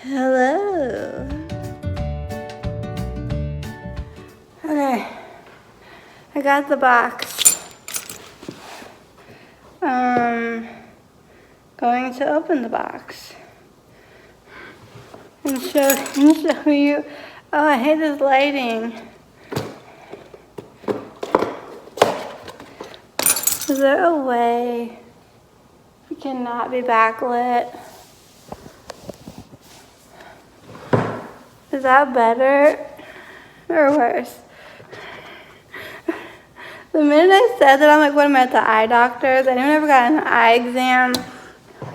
Hello. Okay, I got the box. Going to open the box and show you. Oh, I hate this lighting. Is there a way it cannot be backlit? Is that better or worse? The minute I said that, I'm like, what am I at the eye doctor's? I never got an eye exam.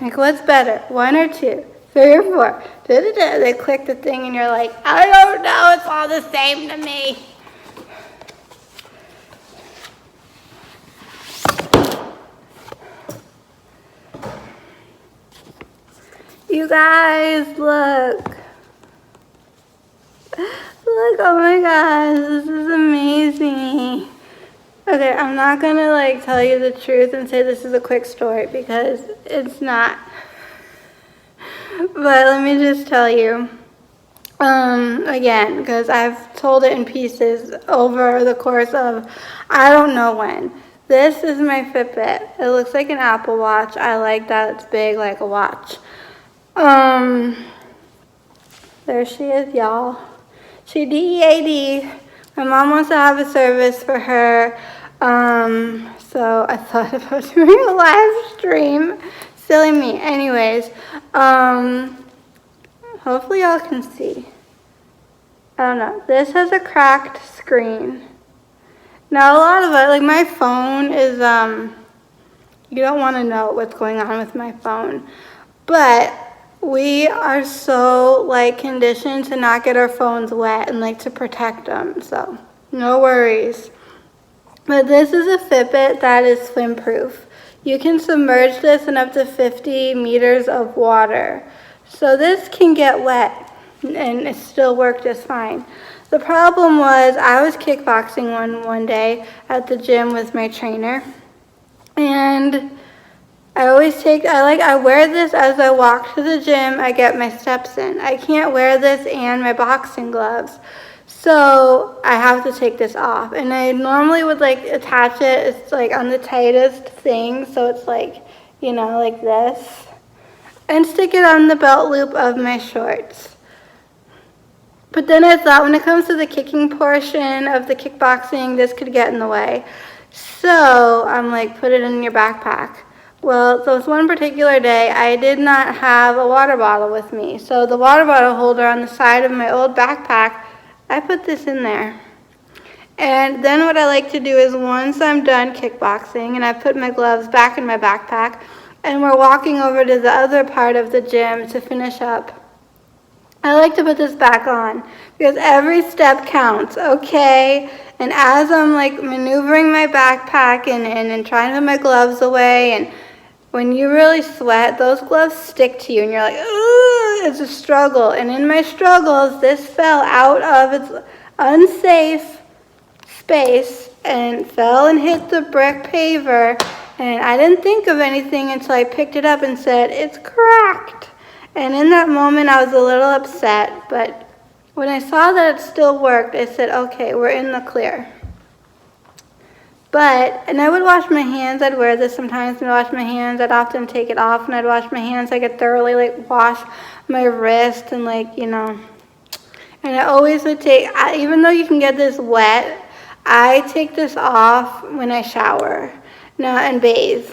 Like, what's better, 1 or 2, 3 or 4? They click the thing and you're like, I don't know, it's all the same to me. You guys, look. Look, oh my gosh, this is amazing. Okay, I'm not gonna tell you the truth and say this is a quick story because it's not. But let me just tell you, again, because I've told it in pieces over the course of I don't know when. This is my Fitbit. It looks like an Apple Watch. I like that it's big like a watch. There she is, y'all. She DEAD. My mom wants to have a service for her. So I thought about doing a live stream. Silly me. Anyways, hopefully y'all can see. I don't know. This has a cracked screen. Now a lot of it, like my phone is, you don't want to know what's going on with my phone. But we are so conditioned to not get our phones wet and to protect them. So no worries. But this is a Fitbit that is swim proof. You can submerge this in up to 50 meters of water. So this can get wet and it still work just fine. The problem was I was kickboxing one day at the gym with my trainer. And I wear this as I walk to the gym. I get my steps in. I can't wear this and my boxing gloves. So I have to take this off. And I normally would attach it. It's on the tightest thing. So it's like this. And stick it on the belt loop of my shorts. But then I thought when it comes to the kicking portion of the kickboxing, this could get in the way. So I'm put it in your backpack. Well, there was one particular day I did not have a water bottle with me. So the water bottle holder on the side of my old backpack, I put this in there. And then what I like to do is once I'm done kickboxing and I put my gloves back in my backpack and we're walking over to the other part of the gym to finish up, I like to put this back on because every step counts, okay? And as I'm maneuvering my backpack and trying to put my gloves away, and when you really sweat, those gloves stick to you and you're like, ooh, it's a struggle. And in my struggles, this fell out of its unsafe space and fell and hit the brick paver. And I didn't think of anything until I picked it up and said, it's cracked. And in that moment, I was a little upset. But when I saw that it still worked, I said, okay, we're in the clear. And I would wash my hands. I'd wear this sometimes and wash my hands. I'd often take it off and I'd wash my hands. I could thoroughly wash my wrist and And I always would even though you can get this wet, I take this off when I shower and bathe.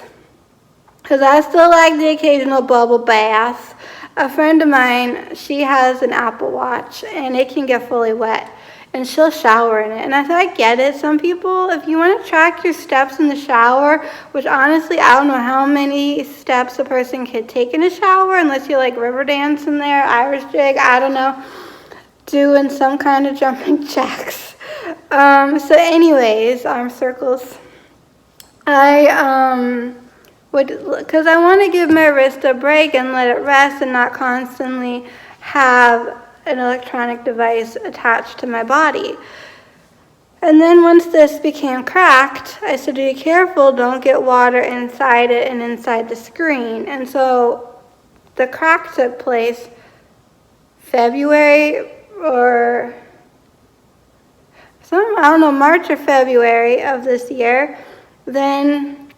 Because I still like the occasional bubble bath. A friend of mine, she has an Apple Watch and it can get fully wet. And she'll shower in it. And I thought, I get it. Some people, if you want to track your steps in the shower, which honestly, I don't know how many steps a person could take in a shower, unless you river dance in there, Irish jig, I don't know, doing some kind of jumping jacks. So anyways, arm circles. Because I want to give my wrist a break and let it rest and not constantly have an electronic device attached to my body. And then once this became cracked, I said, be careful, don't get water inside it and inside the screen. And so the crack took place February or I don't know, March or February of this year, then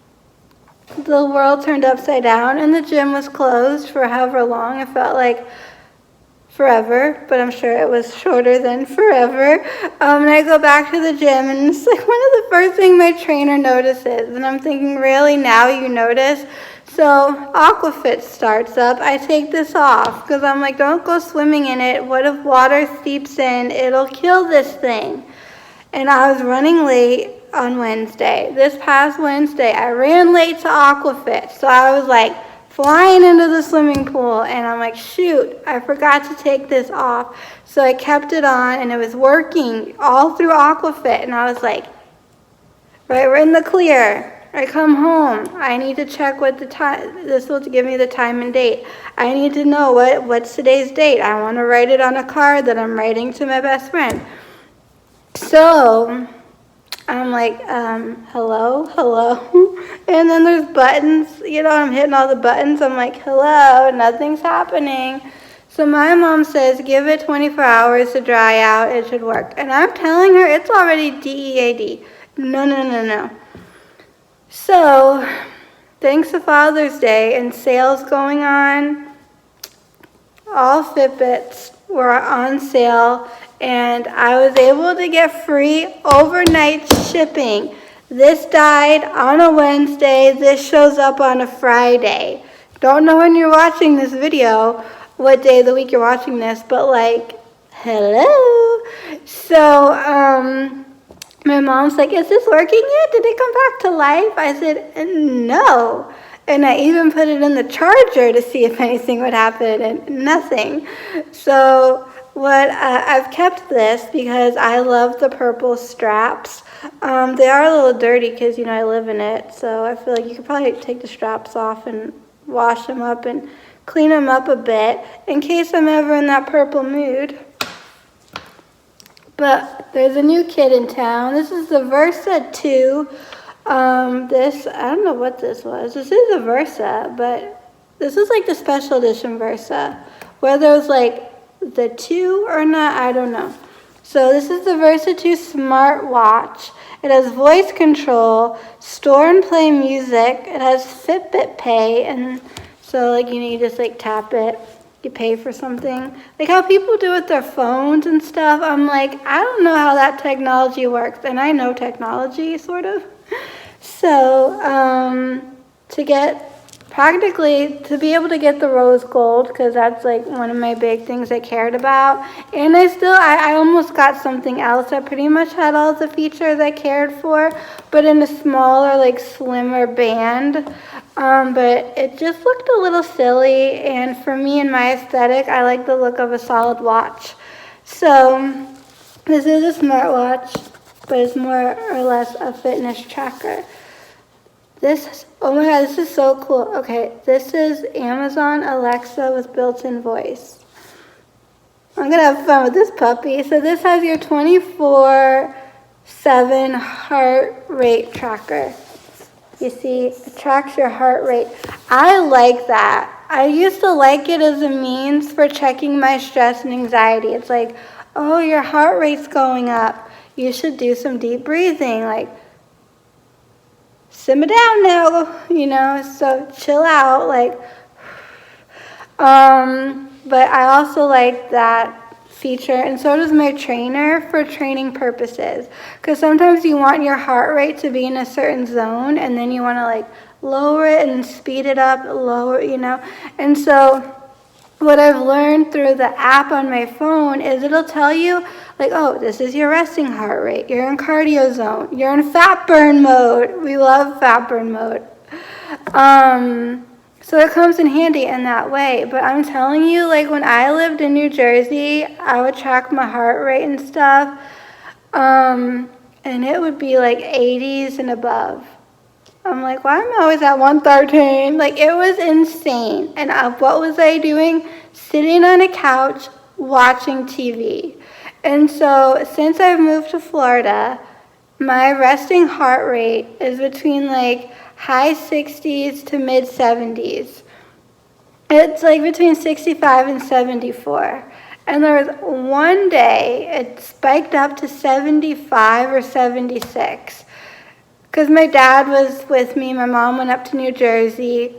the world turned upside down and the gym was closed for however long. It felt like forever, but I'm sure it was shorter than forever. And I go back to the gym, and it's like one of the first things my trainer notices, and I'm thinking, really, now you notice? So Aquafit starts up. I take this off because I'm like, don't go swimming in it. What if water seeps in? It'll kill this thing. And I was running late on Wednesday. This past Wednesday, I ran late to Aquafit. So I was like flying into the swimming pool, and I'm like, shoot, I forgot to take this off. So I kept it on, and it was working all through Aquafit. And I was like, right, we're in the clear. I come home. I need to check what the time, this will give me the time and date. I need to know what's today's date. I want to write it on a card that I'm writing to my best friend. So I'm like, hello. And then there's buttons, I'm hitting all the buttons. I'm like, hello, nothing's happening. So my mom says, give it 24 hours to dry out, it should work. And I'm telling her it's already DEAD. No. So thanks to Father's Day and sales going on, all Fitbits were on sale, and I was able to get free overnight shipping. This died on a Wednesday. This shows up on a Friday. Don't know when you're watching this video, what day of the week you're watching this, but like, hello. So, my mom's like, is this working yet? Did it come back to life? I said, no. And I even put it in the charger to see if anything would happen, and nothing. So I've kept this because I love the purple straps. They are a little dirty because, I live in it. So I feel like you could probably take the straps off and wash them up and clean them up a bit in case I'm ever in that purple mood. But there's a new kid in town. This is the Versa 2. I don't know what this was. This is a Versa, but this is like the special edition Versa. Whether it was like the 2 or not, I don't know. So this is the Versa 2 smartwatch. It has voice control, store and play music. It has Fitbit Pay, and so you just tap it. You pay for something. Like how people do with their phones and stuff. I'm like, I don't know how that technology works, and I know technology, sort of. So, to be able to get the rose gold, because that's one of my big things I cared about. And I almost got something else that pretty much had all the features I cared for, but in a smaller, slimmer band. But it just looked a little silly, and for me and my aesthetic, I like the look of a solid watch. So, this is a smartwatch, but it's more or less a fitness tracker. Oh my god, this is so cool. Okay, this is Amazon Alexa with built-in voice. I'm gonna have fun with this puppy. So this has your 24/7 heart rate tracker. You see, it tracks your heart rate. I like that. I used to like it as a means for checking my stress and anxiety. It's like, oh, your heart rate's going up. You should do some deep breathing, simmer down now, so chill out, but I also like that feature, and so does my trainer for training purposes, because sometimes you want your heart rate to be in a certain zone, and then you want to lower it and speed it up, and so what I've learned through the app on my phone is it'll tell you, oh, this is your resting heart rate. You're in cardio zone. You're in fat burn mode. We love fat burn mode. So it comes in handy in that way. But I'm telling you, when I lived in New Jersey, I would track my heart rate and stuff. And it would be 80s and above. I'm like, why am I always at 113? It was insane. And what was I doing? Sitting on a couch watching TV. And so since I've moved to Florida, my resting heart rate is between high 60s to mid 70s. It's between 65 and 74. And there was one day it spiked up to 75 or 76. Because my dad was with me, my mom went up to New Jersey,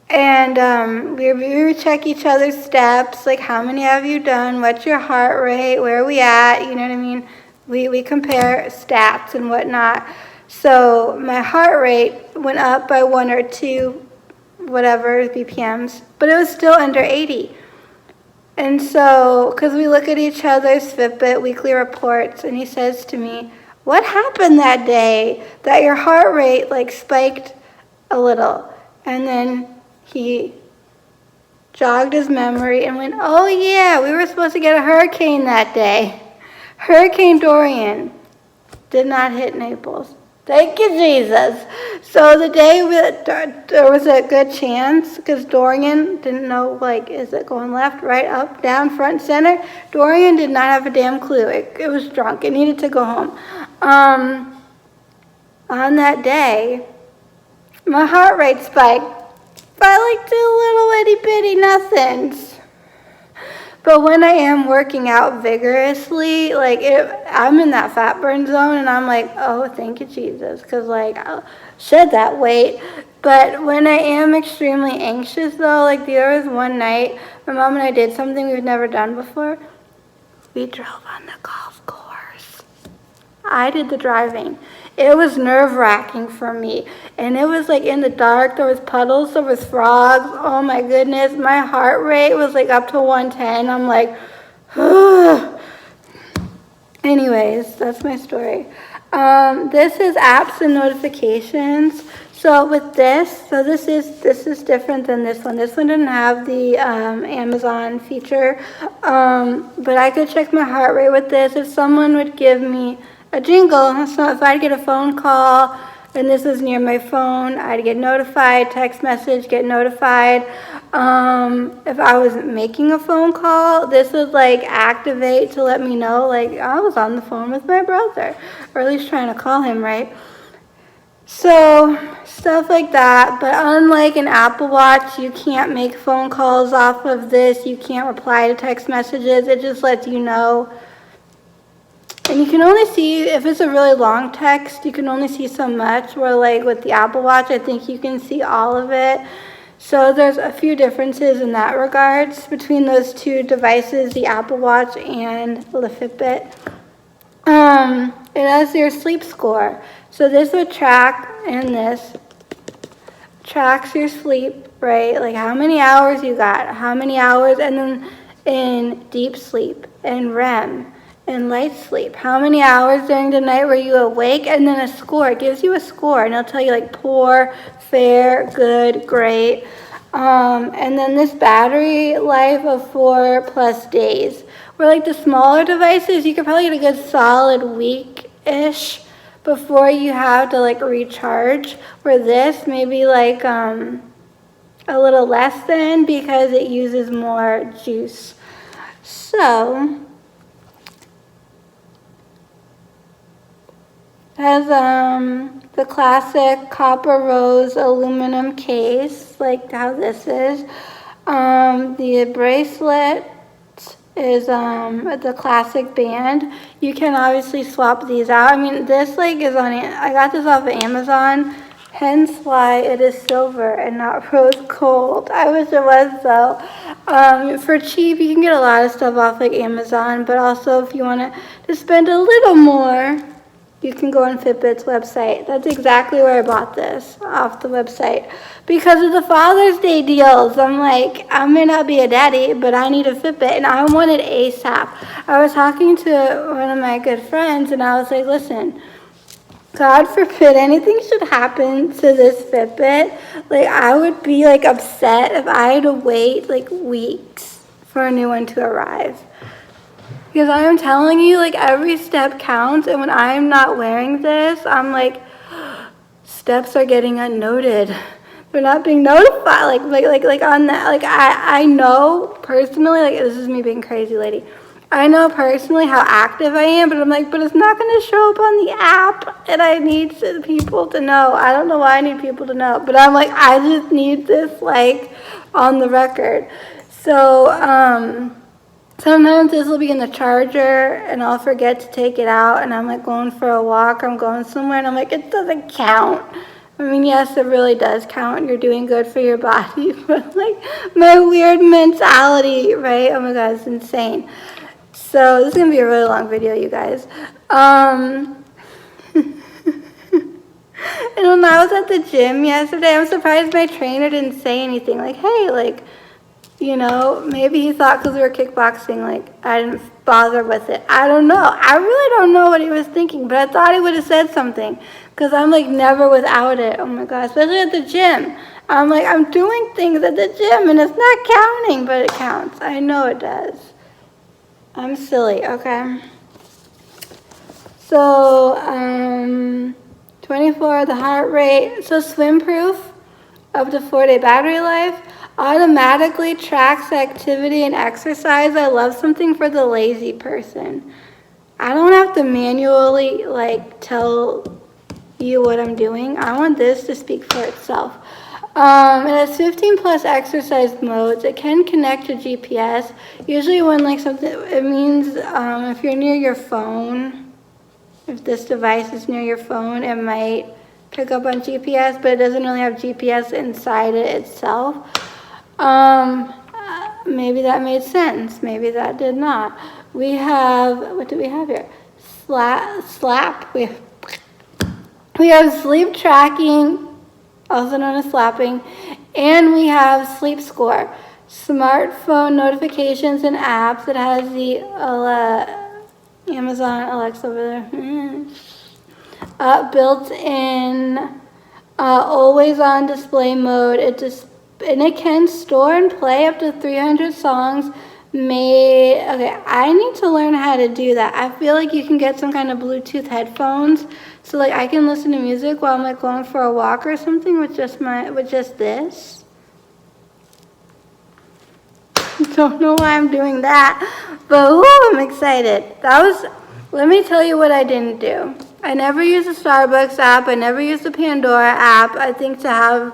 and we would check each other's steps, like how many have you done, what's your heart rate, where are we at, you know what I mean? We compare stats and whatnot. So my heart rate went up by 1 or 2, whatever, BPMs, but it was still under 80. And so, because we look at each other's Fitbit weekly reports, and he says to me, what happened that day that your heart rate like spiked a little? And then he jogged his memory and went, oh yeah, we were supposed to get a hurricane that day. Hurricane Dorian did not hit Naples. Thank you, Jesus. So the day there was a good chance, because Dorian didn't know, like, is it going left, right, up, down, front, center? Dorian did not have a damn clue. It was drunk. It needed to go home. On that day, my heart rate spiked by like 2 little itty bitty nothings. But when I am working out vigorously, like I'm in that fat burn zone, and I'm like, oh, thank you, Jesus, because like I'll shed that weight. But when I am extremely anxious, though, like there was one night, my mom and I did something we've never done before. We drove on the golf course. I did the driving. It was nerve-wracking for me. And it was like in the dark, there was puddles, there was frogs. Oh my goodness, my heart rate was like up to 110. I'm like, anyways, that's my story. This is apps and notifications. So with this, this is different than this one. This one didn't have the Amazon feature, but I could check my heart rate with this. If someone would give me a jingle, so if I'd get a phone call and this is near my phone, I'd get notified, text message, get notified. If I was making a phone call, this would like activate to let me know like I was on the phone with my brother, or at least trying to call him, right? So stuff like that, but unlike an Apple Watch, you can't make phone calls off of this, you can't reply to text messages, it just lets you know. And you can only see, if it's a really long text, you can only see so much, where like with the Apple Watch, I think you can see all of it. So there's a few differences in that regards between those two devices, the Apple Watch and the Fitbit. It has your sleep score. So this would track, and this tracks your sleep, right? Like how many hours you got, how many hours, and then in deep sleep and REM. And light sleep. How many hours during the night were you awake? And then a score. It gives you a score, and it'll tell you like poor, fair, good, great. And then this battery life of 4+ days. Where like the smaller devices, you could probably get a good solid week-ish before you have to like recharge. Where this maybe like a little less than, because it uses more juice. So has the classic copper rose aluminum case, like how this is. The bracelet is the classic band. You can obviously swap these out. I mean, this like is on, I got this off of Amazon, hence why it is silver and not rose gold. I wish it was though. For cheap, you can get a lot of stuff off like Amazon, but also if you want to spend a little more, you can go on Fitbit's website. That's exactly where I bought this, off the website. Because of the Father's Day deals. I'm like, I may not be a daddy, but I need a Fitbit, and I wanted ASAP. I was talking to one of my good friends, and I was like, listen, God forbid anything should happen to this Fitbit. Like, I would be, like, upset if I had to wait, like, weeks for a new one to arrive. Because I am telling you, like, every step counts, and when I'm not wearing this, I'm like, steps are getting unnoted. They're not being notified, like on that, like, I know personally, like, this is me being crazy, lady. I know personally how active I am, but I'm like, but it's not going to show up on the app, and I need people to know. I don't know why I need people to know, but I'm like, I just need this, like, on the record. So, Sometimes this will be in the charger and I'll forget to take it out and I'm like going for a walk or I'm going somewhere and I'm like, it doesn't count. I mean, yes, it really does count. You're doing good for your body, but like my weird mentality, right? Oh my God, it's insane. So this is gonna be a really long video, you guys. And when I was at the gym yesterday, I'm surprised my trainer didn't say anything. Like, hey, like, you know, maybe he thought because we were kickboxing, like, I didn't bother with it. I don't know. I really don't know what he was thinking, but I thought he would have said something because I'm, like, never without it. Oh, my God, especially at the gym. I'm like, I'm doing things at the gym, and it's not counting, but it counts. I know it does. I'm silly, okay? So, 24, the heart rate. So swim proof, up to 4-day battery life. Automatically tracks activity and exercise. I love something for the lazy person. I don't have to manually like tell you what I'm doing. I want this to speak for itself. It has 15 plus exercise modes. It can connect to GPS. Usually when like something, it means if you're near your phone, if this device is near your phone, it might pick up on GPS, but it doesn't really have GPS inside it itself. Maybe that made sense. Maybe that did not. We have, what do we have here? Slap. We have sleep tracking, also known as slapping, and we have sleep score. Smartphone notifications and apps. It has the Amazon Alexa over there. Built in, always on display mode. And it can store and play up to 300 songs made. Okay, I need to learn how to do that. I feel like you can get some kind of Bluetooth headphones, so like I can listen to music while I'm like going for a walk or something with just this. Don't know why I'm doing that, but woo, I'm excited. Let me tell you what I didn't do. I never used the Starbucks app. I never used the Pandora app. I think to have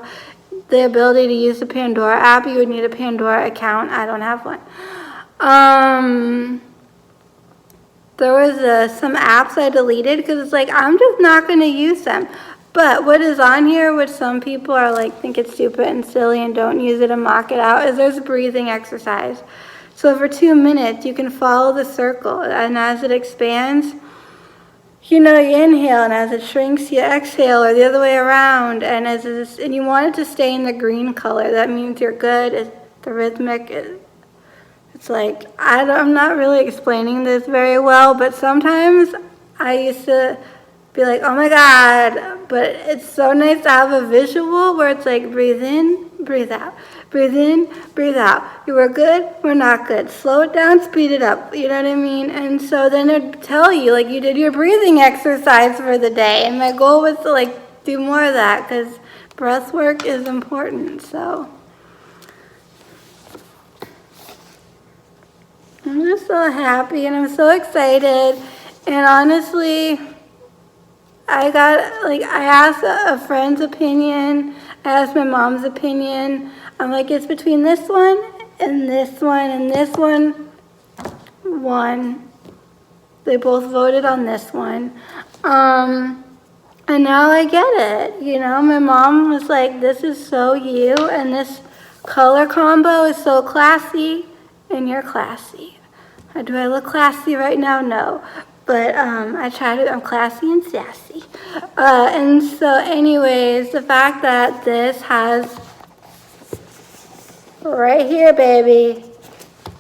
the ability to use the Pandora app, you would need a Pandora account. I don't have one. There was some apps I deleted because it's like, I'm just not going to use them. But what is on here, which some people are like, think it's stupid and silly and don't use it and mock it out, is there's a breathing exercise. So for 2 minutes, you can follow the circle. And as it expands, you inhale, and as it shrinks, you exhale, or the other way around. And and you want it to stay in the green color. That means you're good. The rhythmic. It's like I'm not really explaining this very well, but sometimes I used to be like, oh my God! But it's so nice to have a visual where it's like breathe in, breathe out. Breathe in, breathe out. You were good, we're not good. Slow it down, speed it up. You know what I mean? And so then it'd tell you, like, you did your breathing exercise for the day. And my goal was to, like, do more of that because breath work is important. So I'm just so happy and I'm so excited. And honestly, I asked a friend's opinion. I asked my mom's opinion. I'm like, it's between this one and this one and this one. They both voted on this one. And now I get it. My mom was like, this is so you, and this color combo is so classy, and you're classy. Do I look classy right now? No. But I try to, I'm classy and sassy. And so anyways, the fact that this has right here, baby.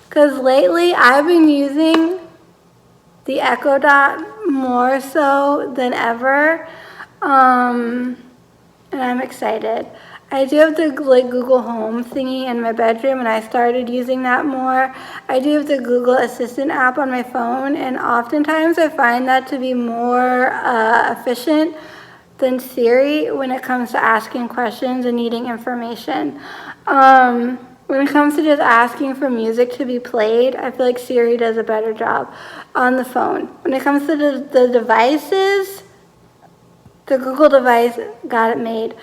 Because lately I've been using the Echo Dot more so than ever. And I'm excited. I do have the Google Home thingy in my bedroom, and I started using that more. I do have the Google Assistant app on my phone, and oftentimes I find that to be more efficient than Siri when it comes to asking questions and needing information. When it comes to just asking for music to be played, I feel like Siri does a better job on the phone. When it comes to the devices, the Google device got it made.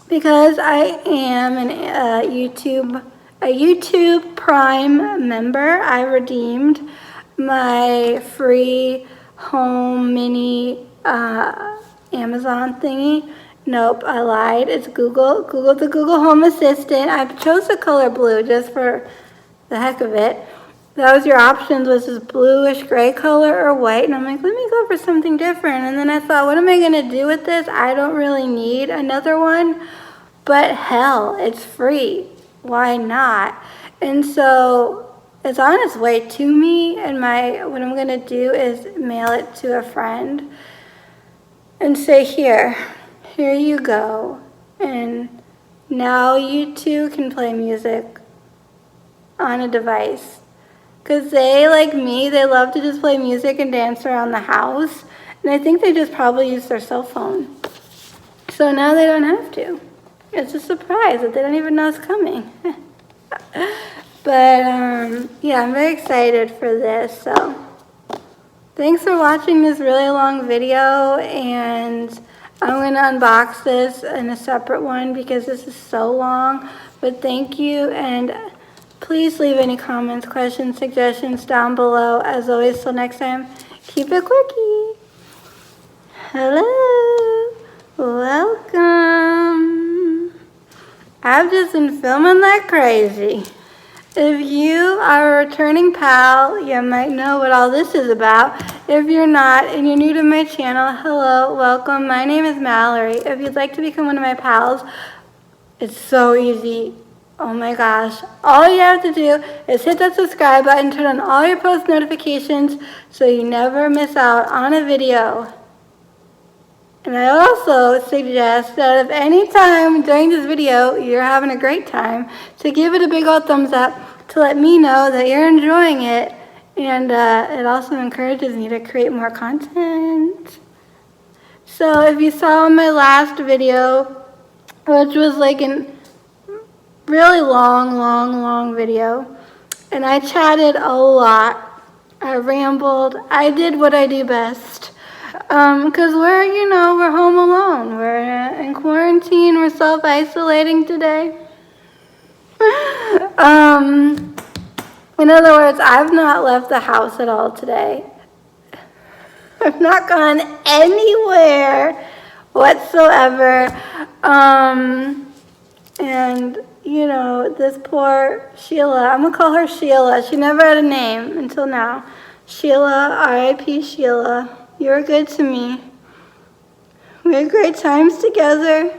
Because I am a YouTube a YouTube Prime member, I redeemed my free home mini Amazon thingy. Nope, I lied. It's Google. Google the Google Home Assistant. I chose the color blue just for the heck of it. That was your options, was this bluish gray color or white. And I'm like, let me go for something different. And then I thought, what am I going to do with this? I don't really need another one. But hell, it's free. Why not? And so it's on its way to me. And what I'm going to do is mail it to a friend and say, here you go. And now you too can play music on a device. Because they, like me, they love to just play music and dance around the house. And I think they just probably use their cell phone. So now they don't have to. It's a surprise that they don't even know it's coming. But, yeah, I'm very excited for this. So thanks for watching this really long video. And I'm going to unbox this in a separate one because this is so long. But thank you. And please leave any comments, questions, suggestions down below. As always, till next time, keep it quickie. Hello. Welcome. I've just been filming like crazy. If you are a returning pal, you might know what all this is about. If you're not and you're new to my channel, hello, welcome. My name is Mallory. If you'd like to become one of my pals, it's so easy. Oh my gosh. All you have to do is hit that subscribe button, turn on all your post notifications so you never miss out on a video. And I also suggest that if any time during this video you're having a great time, to give it a big old thumbs up to let me know that you're enjoying it. And it also encourages me to create more content. So if you saw my last video, which was like an really long video, and I chatted a lot, I rambled, I did what I do best, because we're home alone, we're in quarantine, we're self-isolating today. In other words, I've not left the house at all today. I've not gone anywhere whatsoever, and you know, this poor Sheila, I'm gonna call her Sheila. She never had a name until now. Sheila, R.I.P. Sheila, you were good to me. We had great times together.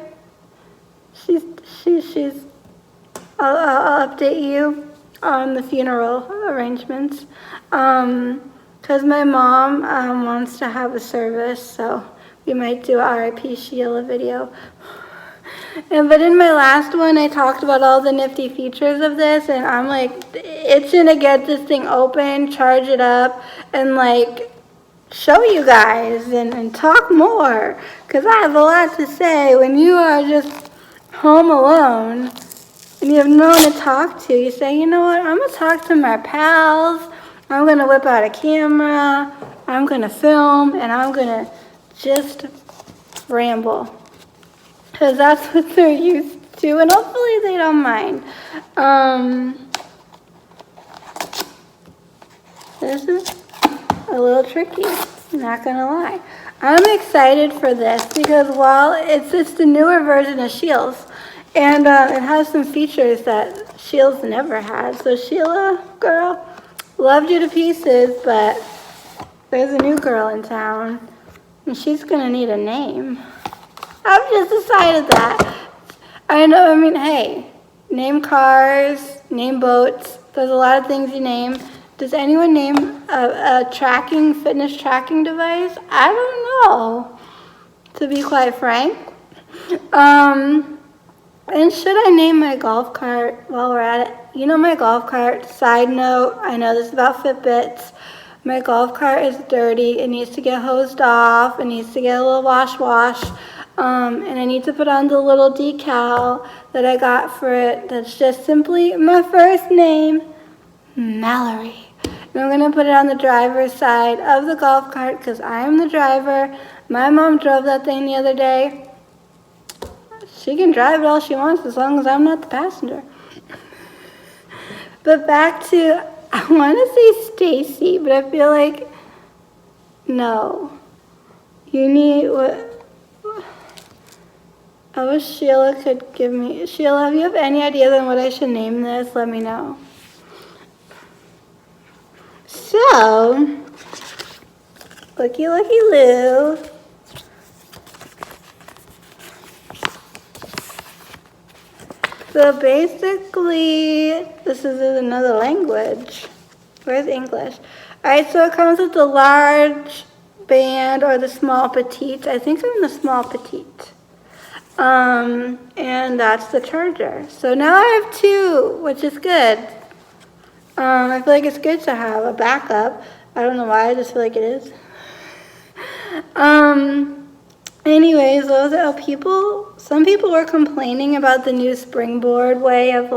I'll update you on the funeral arrangements. Because my mom wants to have a service, so we might do a R.I.P. Sheila video. But in my last one, I talked about all the nifty features of this, and I'm like itching to get this thing open, charge it up, and like show you guys and talk more, because I have a lot to say. When you are just home alone and you have no one to talk to, you say, you know what, I'm going to talk to my pals, I'm going to whip out a camera, I'm going to film, and I'm going to just ramble. Because that's what they're used to, and hopefully they don't mind. This is a little tricky, not gonna lie. I'm excited for this because while it's the newer version of Shields, and it has some features that Shields never had. So Sheila, girl, loved you to pieces, but there's a new girl in town, and she's gonna need a name. I've just decided that. Hey, name cars, name boats. There's a lot of things you name. Does anyone name a fitness tracking device? I don't know, to be quite frank. And should I name my golf cart while we're at it? You know, my golf cart, side note, I know this is about Fitbits. My golf cart is dirty. It needs to get hosed off. It needs to get a little wash. And I need to put on the little decal that I got for it. That's just simply my first name, Mallory. And I'm going to put it on the driver's side of the golf cart because I am the driver. My mom drove that thing the other day. She can drive it all she wants as long as I'm not the passenger. But back to, I want to say Stacy, but I feel like, no. You need, what, I wish Sheila could give me, Sheila, if you have any ideas on what I should name this, let me know. So, looky Lou. So basically, this is another language. Where's English? All right, so it comes with the large band or the small petite. I think I'm the small petite. And that's the charger. So now I have two, which is good. I feel like it's good to have a backup. I don't know why, I just feel like it is. Anyways, some people were complaining about the new springboard way of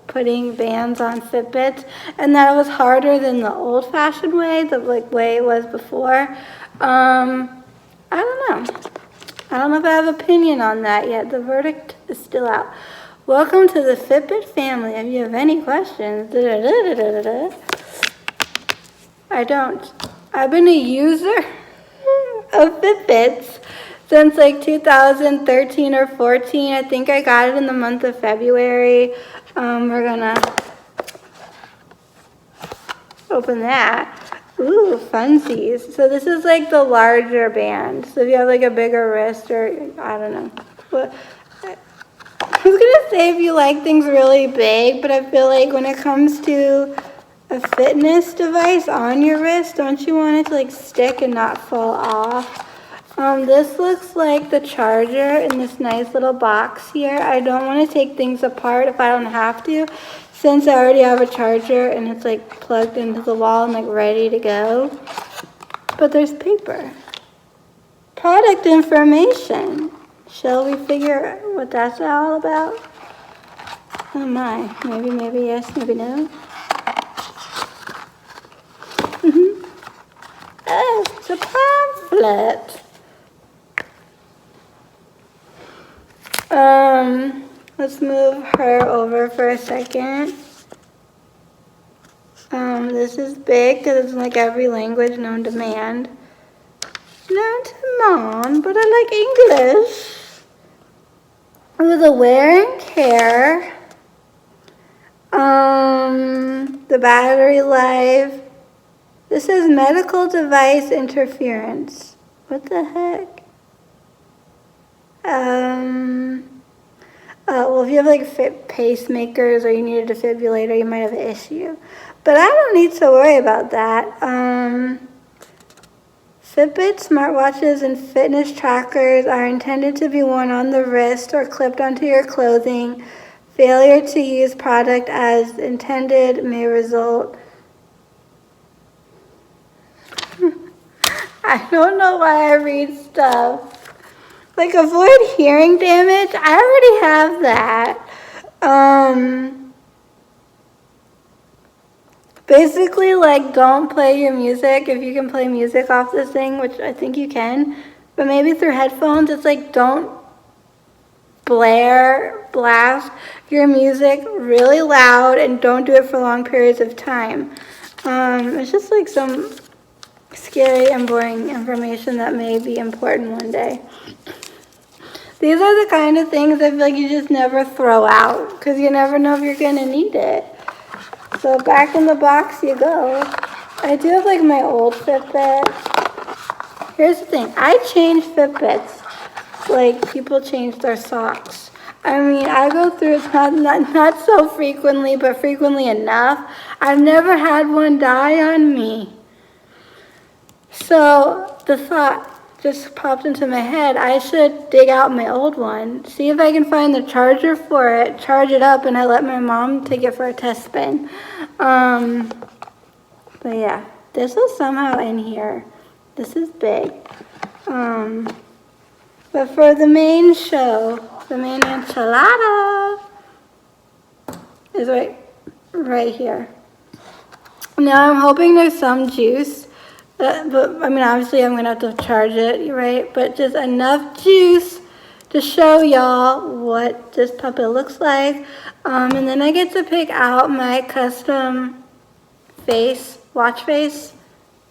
putting bands on Fitbits, and that it was harder than the old-fashioned way, the way it was before. I don't know. I don't know if I have an opinion on that yet. The verdict is still out. Welcome to the Fitbit family. If you have any questions, I don't. I've been a user of Fitbits since 2013 or 14. I think I got it in the month of February. We're gonna open that. Ooh, funsies. So this is the larger band. So if you have a bigger wrist or, I don't know. But I was gonna say if you like things really big, but I feel like when it comes to a fitness device on your wrist, don't you want it to stick and not fall off? This looks like the charger in this nice little box here. I don't want to take things apart if I don't have to, since I already have a charger and it's plugged into the wall and ready to go. But there's paper. Product information. Shall we figure what that's all about? Oh my, maybe yes, maybe no. Oh, it's a pamphlet. Let's move her over for a second. This is big because it's in every language known to man. Known to man, but I like English. With the wear and care. The battery life. This is medical device interference. What the heck? Well, if you have pacemakers or you need a defibrillator, you might have an issue. But I don't need to worry about that. Fitbit smartwatches and fitness trackers are intended to be worn on the wrist or clipped onto your clothing. Failure to use product as intended may result. I don't know why I read stuff. Avoid hearing damage. I already have that. Basically, don't play your music if you can play music off this thing, which I think you can. But maybe through headphones, it's don't blast your music really loud and don't do it for long periods of time. It's just some scary and boring information that may be important one day. These are the kind of things I feel you just never throw out because you never know if you're going to need it. So back in the box you go. I do have my old Fitbit. Here's the thing. I change Fitbits people change their socks. I mean, I go through it not so frequently, but frequently enough. I've never had one die on me. So the thought just popped into my head, I should dig out my old one, see if I can find the charger for it, charge it up, and I let my mom take it for a test spin. But yeah, this is somehow in here. This is big. But for the main show, the main enchilada is right here. Now I'm hoping there's some juice. But I mean, obviously I'm gonna have to charge it, right? But just enough juice to show y'all what this puppet looks like. And then I get to pick out my custom watch face,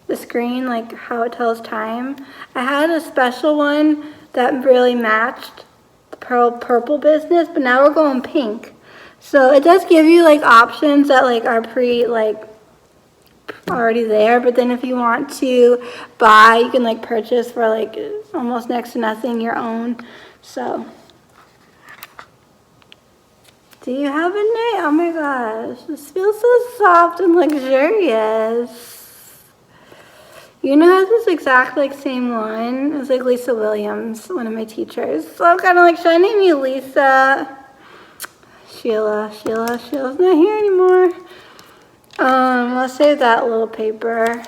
the screen, like how it tells time. I had a special one that really matched the purple business, but now we're going pink. So it does give you like options that like are already there, but then if you want to buy, you can like purchase for like almost next to nothing your own. So do you have a name? Oh my gosh, this feels so soft and luxurious. You know, I have this exact like same one. It was like Lisa Williams, one of my teachers. So I'm kind of like, should I name you Lisa? Sheila's not here anymore. Let's save that little paper.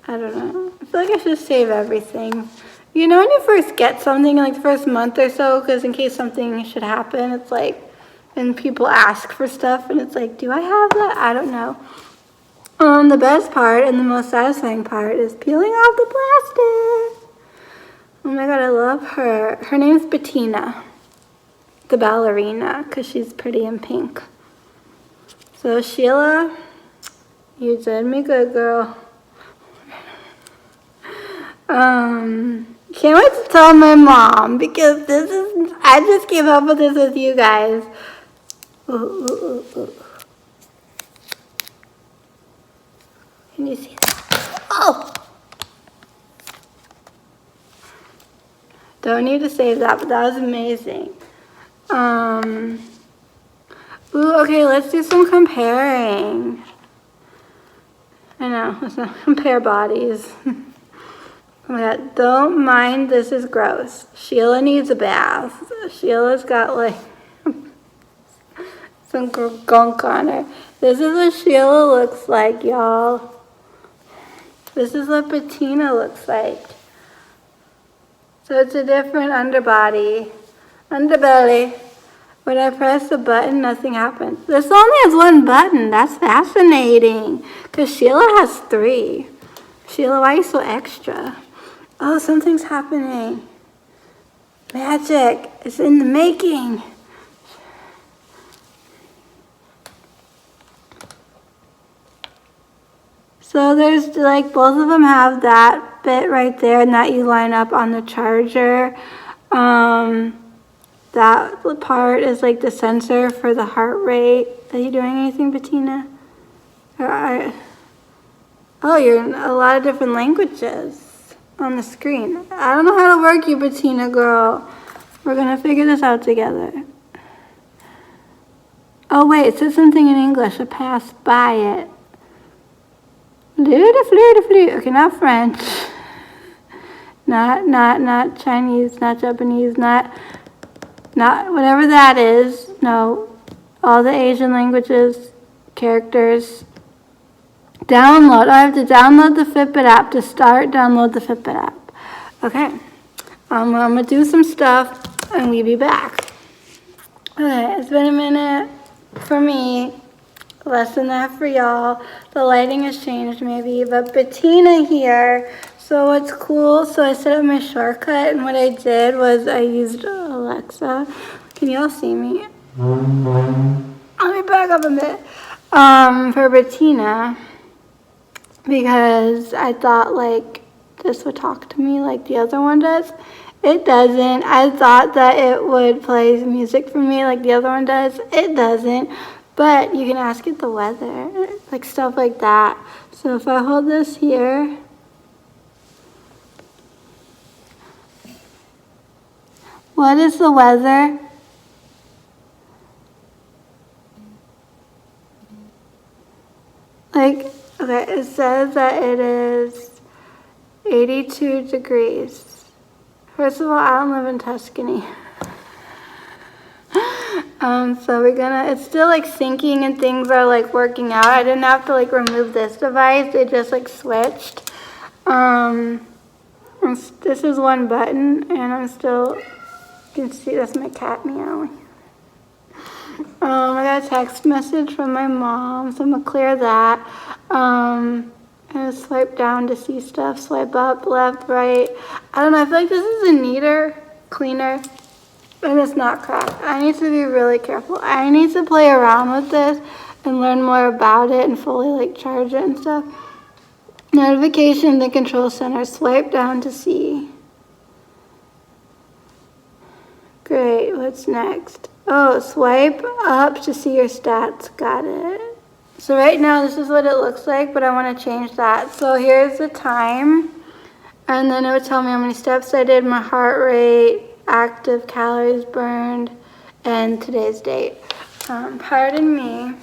I don't know. I feel like I should save everything. You know when you first get something, like the first month or so, because in case something should happen, it's like, and people ask for stuff, and it's like, do I have that? I don't know. The best part and the most satisfying part is peeling off the plastic. Oh my god, I love her. Her name's Bettina, the ballerina, because she's pretty in pink. So Sheila, you did me good, girl. Can't wait to tell my mom, because I just came up with this with you guys. Ooh. Can you see that? Oh! Don't need to save that, but that was amazing. Ooh, okay, let's do some comparing. I know, let's not compare bodies. Oh my god, don't mind, this is gross. Sheila needs a bath. Sheila's got like some gunk on her. This is what Sheila looks like, y'all. This is what Bettina looks like. So it's a different underbelly. When I press the button, nothing happens. This only has one button. That's fascinating. Because Sheila has 3. Sheila, why are you so extra? Oh, something's happening. Magic is in the making. So there's like, both of them have that bit right there, and that you line up on the charger. That part is like the sensor for the heart rate. Are you doing anything, Bettina? Oh, you're in a lot of different languages on the screen. I don't know how to work you, Bettina girl. We're gonna figure this out together. Oh wait, it says something in English. I passed by it. Flute. Okay, not French. Not Chinese, not Japanese, not whatever that is. No, all the Asian languages, characters. Download. I have to download the Fitbit app to start. Download the Fitbit app. Okay, I'm gonna do some stuff and we'll be back. Okay, it's been a minute for me. Less than that for y'all. The lighting has changed maybe, but Bettina here. So what's cool, so I set up my shortcut, and what I did was I used Alexa. Can y'all see me? Let me back up a bit. For Bettina, because I thought like this would talk to me like the other one does. It doesn't. I thought that it would play music for me like the other one does. It doesn't. But you can ask it the weather, like stuff like that. So if I hold this here, what is the weather? Like, okay, it says that it is 82 degrees. First of all, I don't live in Tuscany. So it's still like syncing and things are like working out. I didn't have to like remove this device. It just like switched. This is one button and I'm still, you can see that's my cat meowing. I got a text message from my mom, so I'm gonna clear that. And swipe down to see stuff, swipe up, left, right. I don't know, I feel like this is a neater, cleaner And it's not cracked. I need to be really careful. I need to play around with this and learn more about it and fully like charge it and stuff. Notification, the control center. Swipe down to see. Great, what's next? Oh, swipe up to see your stats. Got it. So right now this is what it looks like, but I want to change that. So here's the time. And then it would tell me how many steps I did, my heart rate, active calories burned, and today's date. Pardon me.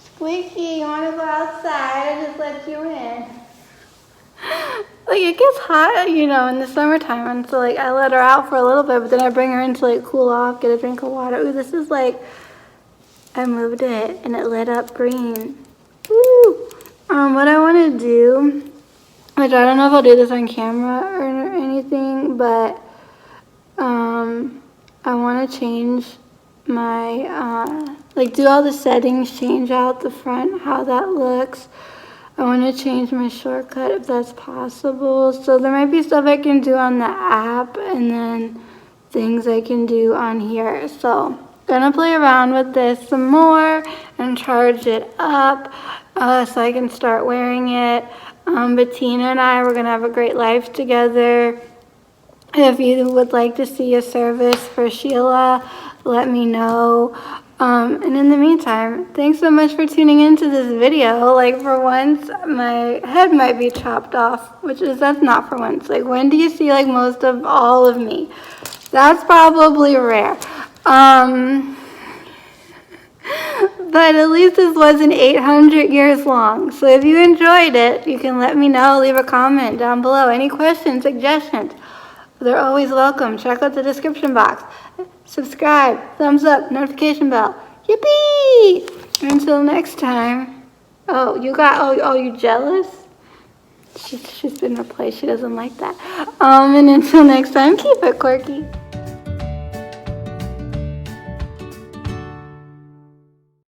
Squeaky, you want to go outside? I just let you in. Like, it gets hot, you know, in the summertime, and so, like, I let her out for a little bit, but then I bring her in to, like, cool off, get a drink of water. Ooh, this is, like, I moved it, and it lit up green. Woo! What I want to do, which I don't know if I'll do this on camera or anything, but, I want to change my, like, do all the settings, change out the front, how that looks. I want to change my shortcut if that's possible. So there might be stuff I can do on the app and then things I can do on here. So gonna play around with this some more and charge it up so I can start wearing it. Bettina and I, we're gonna have a great life together. If you would like to see a service for Sheila, let me know. And in the meantime, thanks so much for tuning into this video. Like, for once, my head might be chopped off, that's not for once. Like, when do you see, like, most of all of me? That's probably rare. But at least this wasn't 800 years long. So if you enjoyed it, you can let me know. Leave a comment down below. Any questions, suggestions, they're always welcome. Check out the description box. Subscribe, thumbs up, notification bell. Yippee! Until next time. Oh, you jealous? She's been replaced. She doesn't like that. And until next time, keep it quirky.